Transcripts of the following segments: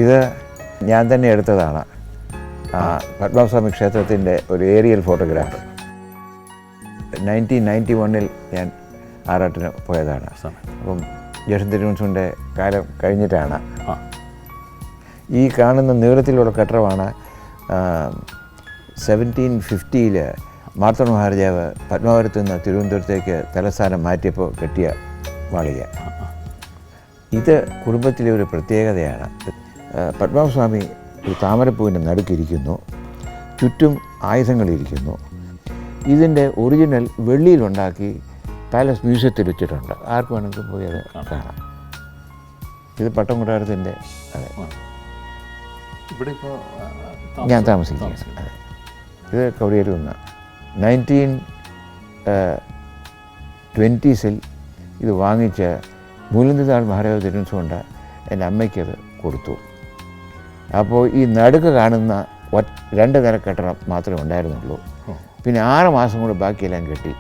ഇത് ഞാൻ തന്നെ എടുത്തതാണ്. പത്മനാഭസ്വാമി ക്ഷേത്രത്തിൻ്റെ ഒരു ഏരിയൽ ഫോട്ടോഗ്രാഫ്. 1991 ഞാൻ ആറാട്ടിന് പോയതാണ്. അപ്പം ജേഷൻ തിരുവനന്തപുരത്തിൻ്റെ കാലം കഴിഞ്ഞിട്ടാണ്. ഈ കാണുന്ന നീളത്തിലുള്ള കെട്ടിടമാണ് 1750 മാർത്തോണ്ഡ മഹാരാജാവ് പത്മനാഭപുരത്ത് നിന്ന് തിരുവനന്തപുരത്തേക്ക് തലസ്ഥാനം മാറ്റിയപ്പോൾ കെട്ടിയ മാളിക. ഇത് കുടുംബത്തിലെ ഒരു പ്രത്യേകതയാണ്. പത്മനാഭസ്വാമി ഒരു താമരപ്പൂവിൻ്റെ നടുക്കിരിക്കുന്നു, ചുറ്റും ആയുധങ്ങളിരിക്കുന്നു. ഇതിൻ്റെ ഒറിജിനൽ വെള്ളിയിലുണ്ടാക്കി പാലസ് മ്യൂസിയത്തിൽ വെച്ചിട്ടുണ്ട്. ആർക്ക് വേണമെങ്കിലും പോയി അത് കാണാം. ഇത് പട്ടം കൊട്ടാരത്തിൻ്റെ. അതെ, ഇവിടെ ഇപ്പോൾ ഞാൻ താമസിക്കുകയാണ്. അതെ, ഇത് കവടിയേരി ഒന്ന് 1920s ഇത് വാങ്ങിച്ച് മൂലന്തിനാൾ മഹാരാജാവ് തിരുവനന്തപുരം എൻ്റെ അമ്മയ്ക്കത് കൊടുത്തു. അപ്പോൾ ഈ നടുക്ക് കാണുന്ന 2 നില കെട്ടിടം മാത്രമേ ഉണ്ടായിരുന്നുള്ളൂ. പിന്നെ 6 മാസം കൊണ്ട് ബാക്കിയെല്ലാം കെട്ടി.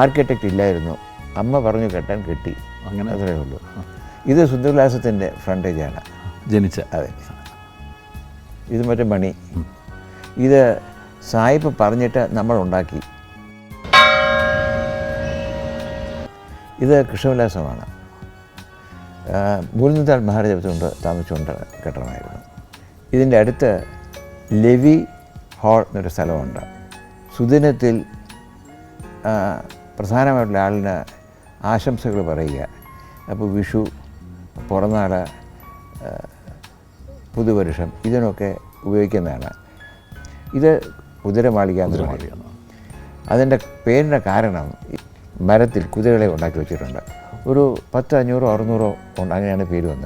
ആർക്കിടെക്റ്റ് ഇല്ലായിരുന്നു, അമ്മ പറഞ്ഞു കെട്ടാൻ കെട്ടി, അങ്ങനെ അത്രയേ ഉള്ളൂ. ഇത് സുന്ദരവിലാസത്തിൻ്റെ ഫ്രണ്ടേജാണ് ജനിച്ച. അതെ, ഇത് മറ്റേ മണി. ഇത് സായിപ്പ് പറഞ്ഞിട്ട് നമ്മളുണ്ടാക്കി. ഇത് കൃഷ്ണവിലാസമാണ്. മൂലന്തിനാൾ മഹാരാജാവ് താമസിച്ചുകൊണ്ട് കെട്ടിടമായിരുന്നു. ഇതിൻ്റെ അടുത്ത് ലെവി ഹാൾ എന്നൊരു സ്ഥലമുണ്ട്. സുദിനത്തിൽ പ്രധാനമായിട്ടുള്ള ആളിന് ആശംസകൾ പറയുക. അപ്പോൾ വിഷു, പിറന്നാൾ, പുതുവർഷം ഇതിനൊക്കെ ഉപയോഗിക്കുന്നതാണ്. ഇത് കുതിരമാളിക. അതിൻ്റെ പേരിൻ്റെ കാരണം മരത്തിൽ കുതിരകളെ ഉണ്ടാക്കി വെച്ചിട്ടുണ്ട്. ഒരു 10, 500, 600 അങ്ങനെയാണ് പേര് വന്നത്.